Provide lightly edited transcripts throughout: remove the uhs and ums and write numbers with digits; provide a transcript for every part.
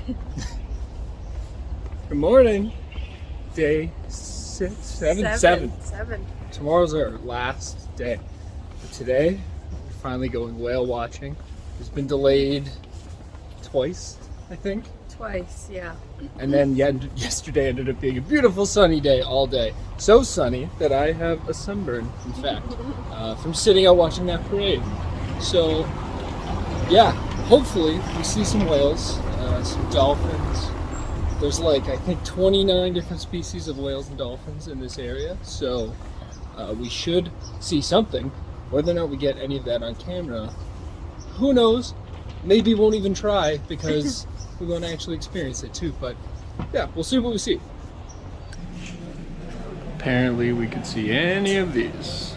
Good morning. Day 7. Tomorrow's our last day. But today, we're finally going whale watching. It's been delayed twice, I think. Twice, yeah. And then yesterday ended up being a beautiful sunny day all day. So sunny that I have a sunburn, in fact, from sitting out watching that parade. So, yeah, hopefully we see some whales, some dolphins. There's like, I think, 29 different species of whales and dolphins in this area. So we should see something. Whether or not we get any of that on camera, who knows? Maybe won't even try because we won't actually experience it too. But yeah, we'll see what we see. Apparently we could see any of these.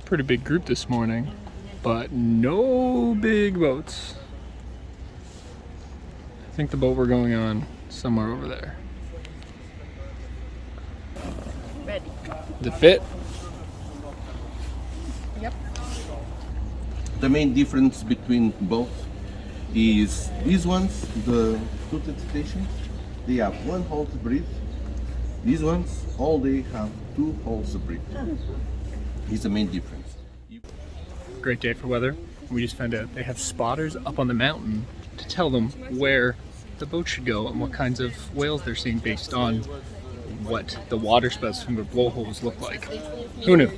Pretty big group this morning, but no big boats. I think the boat we're going on is somewhere over there. Ready. Does it fit? Yep. The main difference between both is these ones, the toothed cetaceans, they have one hole to breathe. These ones, all they have 2 holes to breathe. Is the main difference. Great day for weather. We just found out they have spotters up on the mountain to tell them where the boat should go and what kinds of whales they're seeing based on what the water spouts from the blowholes look like. Who knew?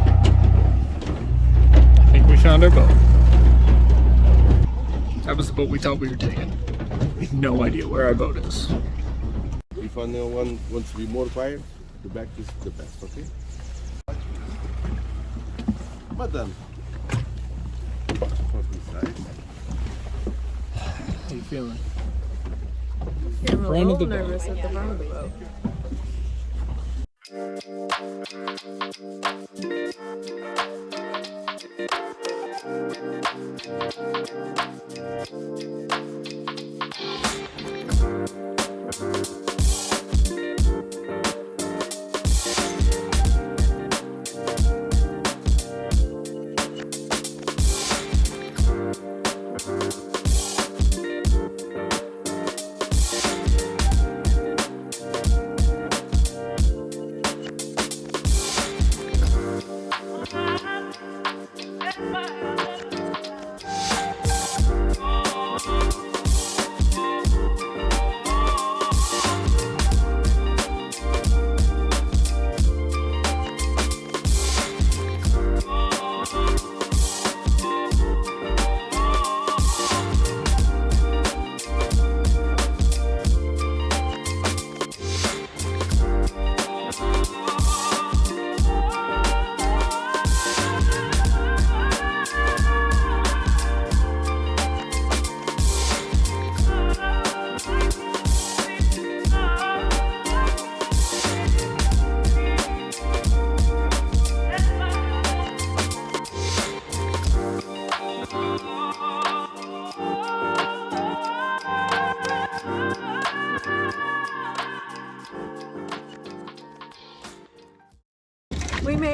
I think we found our boat. That was the boat we thought we were taking. We have no idea where our boat is. If anyone wants to be more quiet, the back is the best, okay? But then, How you feeling? I'm a Front of the little boat. nervous at the front of the boat.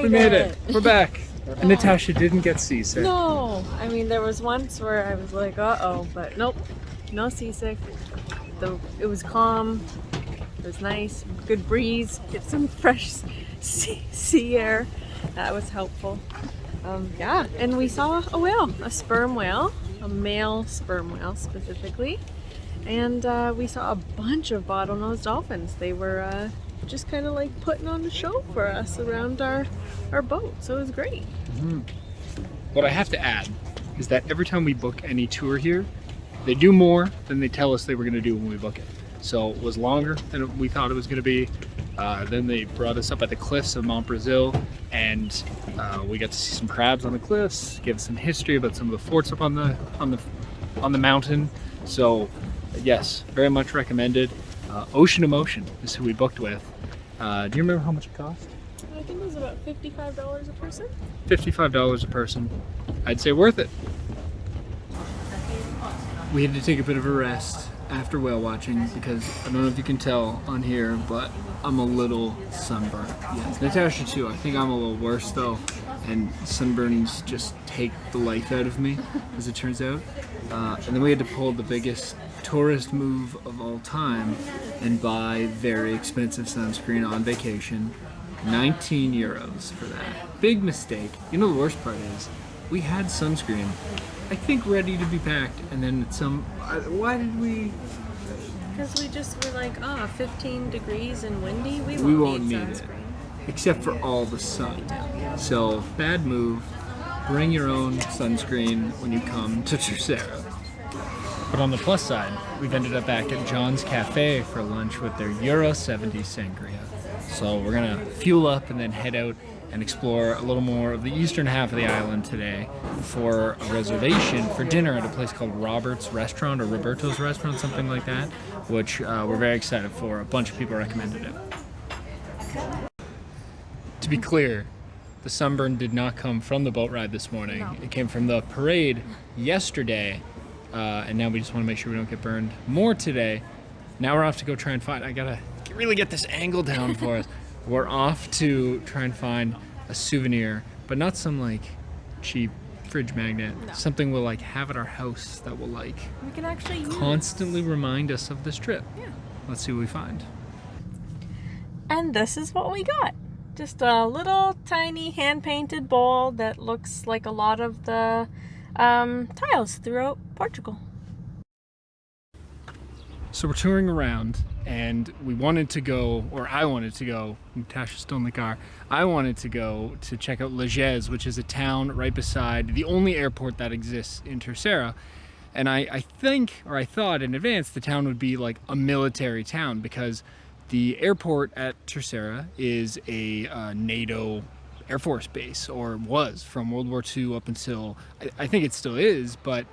We made it. We're back. And Natasha didn't get seasick. No, I mean there was once where I was like, uh-oh, but nope, no seasick. It was calm, it was nice, good breeze, get some fresh sea air. That was helpful. Yeah, and we saw a whale, a sperm whale, a male sperm whale specifically. And we saw a bunch of bottlenose dolphins. They were just kind of like putting on a show for us around our boat, so it was great. Mm-hmm. What I have to add is that every time we book any tour here, they do more than they tell us they were going to do when we book it. So it was longer than we thought it was going to be. Then they brought us up at the cliffs of Mont Brazil, and we got to see some crabs on the cliffs, give us some history about some of the forts up on the mountain. So yes, very much recommended. Ocean Emotion is who we booked with. Do you remember how much it cost? I think it was about $55 a person. $55 a person. I'd say worth it. We had to take a bit of a rest after whale watching because I don't know if you can tell on here, but I'm a little sunburned. Yes, Natasha too. I think I'm a little worse though. and sunburns just take the life out of me, as it turns out. And then we had to pull the biggest tourist move of all time and buy very expensive sunscreen on vacation. 19 euros for that. Big mistake. You know the worst part is, we had sunscreen, I think ready to be packed, and then why did we? Because we just were like, 15 degrees and windy, we We won't need it. sunscreen. Except for all the sun. So, bad move. Bring your own sunscreen when you come to Terceira. But on the plus side, we've ended up back at John's Cafe for lunch with their Euro 70 sangria. So we're gonna fuel up and then head out and explore a little more of the eastern half of the island today for a reservation for dinner at a place called Robert's Restaurant or Roberto's Restaurant, something like that, which we're very excited for. A bunch of people recommended it. To be clear, the sunburn did not come from the boat ride this morning. No. It came from the parade yesterday, and now we just want to make sure we don't get burned more today. Now we're off to go try and find, I gotta really get this angle down for us. We're off to try and find a souvenir, but not some like cheap fridge magnet. No. Something we'll like have at our house that will like We can actually use. constantly remind us of this trip. Yeah. Let's see what we find. And this is what we got. Just a little tiny hand-painted bowl that looks like a lot of the tiles throughout Portugal. So we're touring around, and we wanted to go, or I wanted to go, Natasha's still in the car, I wanted to go to check out Lagés, which is a town right beside the only airport that exists in Terceira. And I thought in advance the town would be like a military town, because the airport at Terceira is a NATO Air Force base, or was from World War II up until, I think it still is, but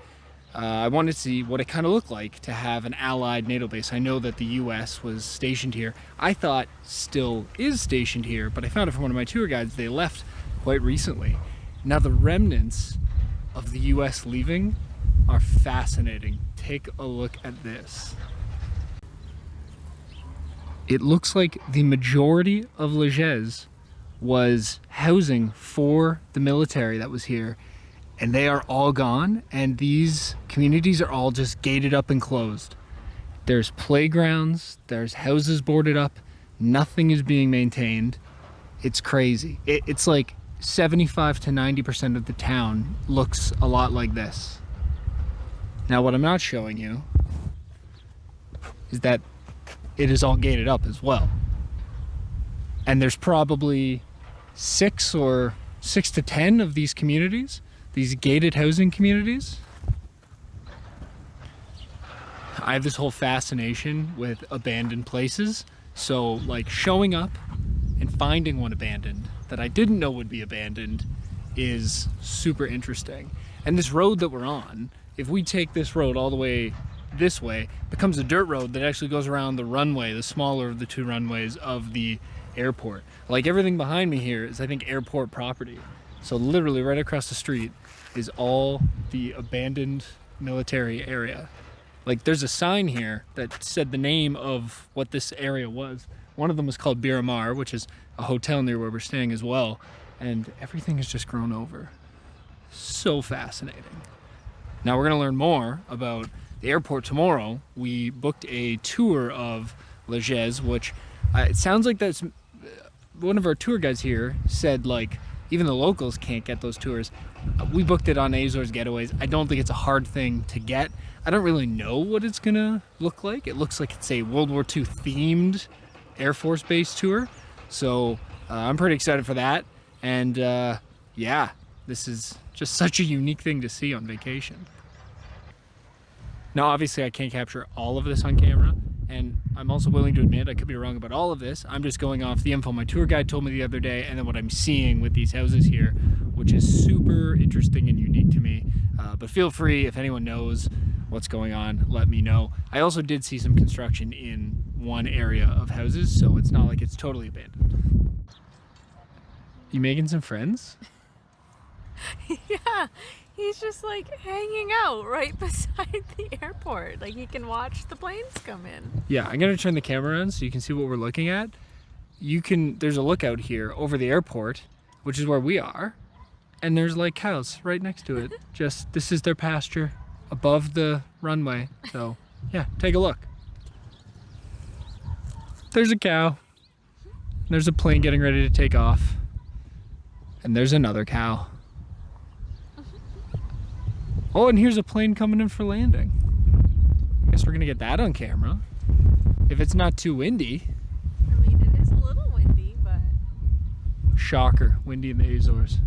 I wanted to see what it kind of looked like to have an allied NATO base. I know that the US was stationed here. I thought still is stationed here, but I found it from one of my tour guides. They left quite recently. Now the remnants of the US leaving are fascinating. Take a look at this. It looks like the majority of Lagés was housing for the military that was here, and they are all gone, and these communities are all just gated up and closed. There's playgrounds, there's houses boarded up, nothing is being maintained. It's crazy. It's like 75 to 90% of the town looks a lot like this. Now what I'm not showing you is that it is all gated up as well. And there's probably 6 to 10 of these communities, these gated housing communities. I have this whole fascination with abandoned places. So like showing up and finding one abandoned that I didn't know would be abandoned is super interesting. And this road that we're on, if we take this road all the way this way, becomes a dirt road that actually goes around the runway, the smaller of the two runways of the airport. Like everything behind me here is, I think, airport property. So literally right across the street is all the abandoned military area. Like there's a sign here that said the name of what this area was. One of them was called Biramar, which is a hotel near where we're staying as well. And everything has just grown over. So fascinating. Now we're gonna learn more about the airport tomorrow. We booked a tour of Lagés, which it sounds like that's one of our tour guides here said like even the locals can't get those tours. We booked it on Azores Getaways. I don't think it's a hard thing to get. I don't really know what it's gonna look like. It looks like it's a World War II themed Air Force Base tour. So I'm pretty excited for that. And yeah, this is just such a unique thing to see on vacation. Now, obviously, I can't capture all of this on camera, and I'm also willing to admit I could be wrong about all of this. I'm just going off the info my tour guide told me the other day, and then what I'm seeing with these houses here, which is super interesting and unique to me. But feel free, if anyone knows what's going on, let me know. I also did see some construction in one area of houses, so it's not like it's totally abandoned. You making some friends? Yeah, he's just like hanging out right beside the airport. Like he can watch the planes come in. Yeah, I'm gonna turn the camera on so you can see what we're looking at. There's a lookout here over the airport, which is where we are. And there's like cows right next to it. Just, this is their pasture above the runway. So yeah, take a look. There's a cow. There's a plane getting ready to take off. And there's another cow. Oh, and here's a plane coming in for landing. I guess we're gonna get that on camera. If it's not too windy. I mean, it is a little windy, but... Shocker, windy in the Azores.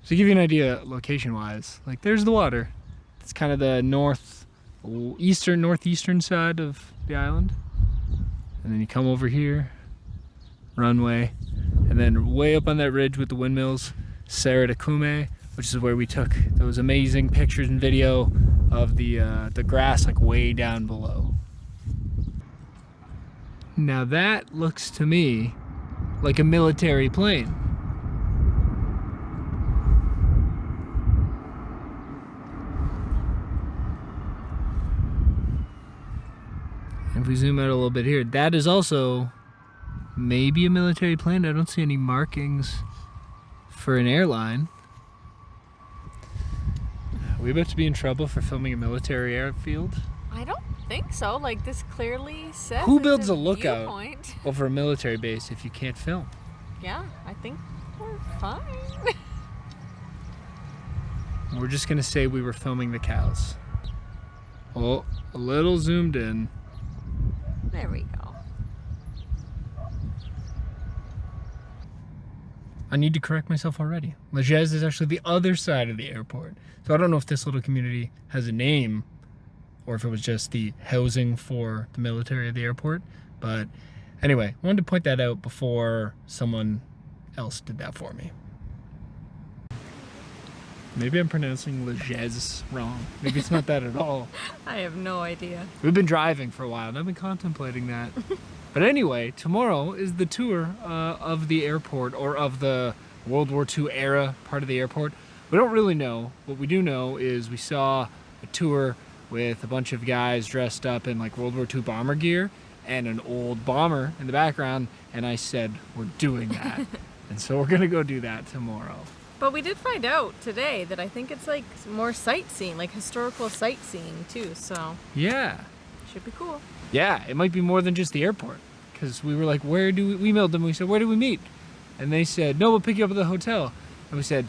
So to give you an idea location-wise, like there's the water. It's kind of the northeastern side of the island. And then you come over here, runway, and then way up on that ridge with the windmills, Terceira, which is where we took those amazing pictures and video of the grass like way down below. Now that looks to me like a military plane. If we zoom out a little bit here, that is also maybe a military plane. I don't see any markings for an airline. Are we about to be in trouble for filming a military airfield? I don't think so. Like, this clearly says Who it's builds a viewpoint. lookout over a military base if you can't film? Yeah, I think we're fine. We're just gonna say we were filming the cows. Oh, a little zoomed in. There we go. I need to correct myself already. Lagez is actually the other side of the airport. So I don't know if this little community has a name or if it was just the housing for the military at the airport. But anyway, I wanted to point that out before someone else did that for me. Maybe I'm pronouncing Lagez wrong. Maybe it's not that at all. I have no idea. We've been driving for a while and I've been contemplating that. But anyway, tomorrow is the tour of the airport, or of the World War II era part of the airport. We don't really know. What we do know is we saw a tour with a bunch of guys dressed up in like World War II bomber gear and an old bomber in the background, and I said, we're doing that. And so we're gonna go do that tomorrow. But we did find out today that I think it's like more sightseeing, like historical sightseeing too, so Yeah. should be cool. Yeah, it might be more than just the airport. Because we were like, we emailed them, we said, where do we meet? And they said, no, we'll pick you up at the hotel. And we said,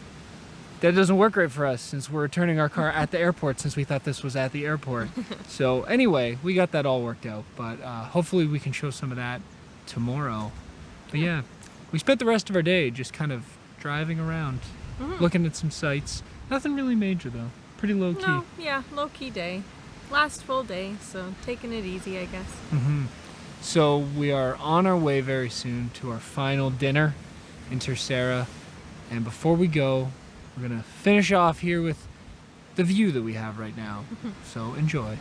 that doesn't work right for us since we're returning our car at the airport, since we thought this was at the airport. So anyway, we got that all worked out, but hopefully we can show some of that tomorrow. But yeah, we spent the rest of our day just kind of driving around, looking at some sights. Nothing really major though, pretty low key. No, yeah, low-key day. Last full day, so taking it easy, I guess. So we are on our way very soon to our final dinner in Terceira. And before we go, we're gonna finish off here with the view that we have right now. So enjoy.